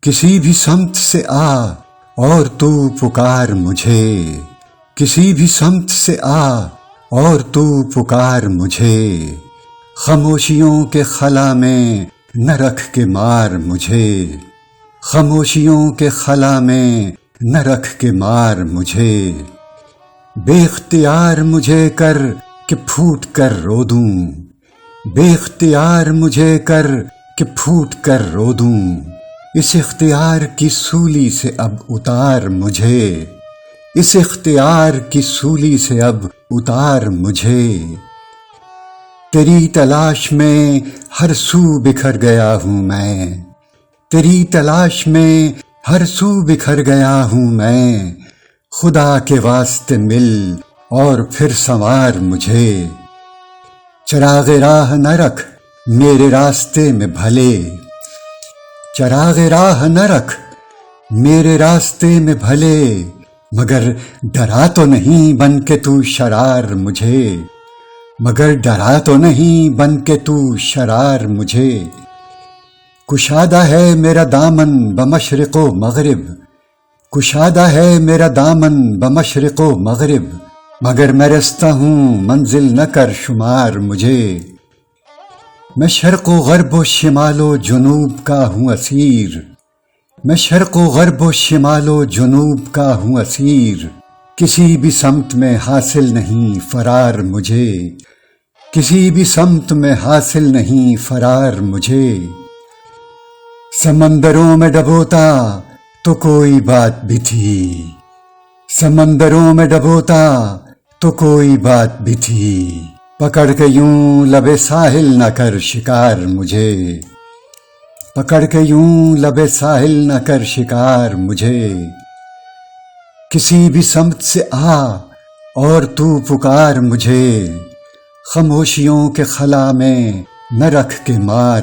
کسی بھی سمت سے آ اور تو پکار مجھے، کسی بھی سمت سے آ اور تو پکار مجھے، خاموشیوں کے خلا میں نہ رکھ کے مار مجھے، خاموشیوں کے خلا میں نہ رکھ کے مار مجھے، بے اختیار مجھے کر کہ پھوٹ کر رو دوں، بے اختیار مجھے کر کہ پھوٹ کر رو دوں، اس اختیار کی سولی سے اب اتار مجھے، اس اختیار کی سولی سے اب اتار مجھے، تیری تلاش میں ہر سو بکھر گیا ہوں میں، تیری تلاش میں ہر سو بکھر گیا ہوں میں، خدا کے واسطے مل اور پھر سنوار مجھے، چراغ راہ نہ رکھ میرے راستے میں بھلے، چراغ راہ نہ رکھ میرے راستے میں بھلے، مگر ڈرا تو نہیں بن کے تو شرار مجھے، مگر ڈرا تو نہیں بن کے تو شرار مجھے، کشادہ ہے میرا دامن بمشرق و مغرب، کشادہ ہے میرا دامن بمشرق و مغرب، مگر میں رستا ہوں منزل نہ کر شمار مجھے، میں شرق و غرب و شمال و جنوب کا ہوں اسیر، میں شرق و غرب و شمال و جنوب کا ہوں اسیر، کسی بھی سمت میں حاصل نہیں فرار مجھے، کسی بھی سمت میں حاصل نہیں فرار مجھے، سمندروں میں ڈبوتا تو کوئی بات بھی تھی، سمندروں میں ڈبوتا تو کوئی بات بھی تھی، پکڑ کے یوں لب ساحل نہ کر شکار مجھے، پکڑ کے یوں لب ساحل نہ کر شکار مجھے، کسی بھی سمت سے آ اور تو پکار مجھے، خاموشیوں کے خلا میں نہ رکھ کے مار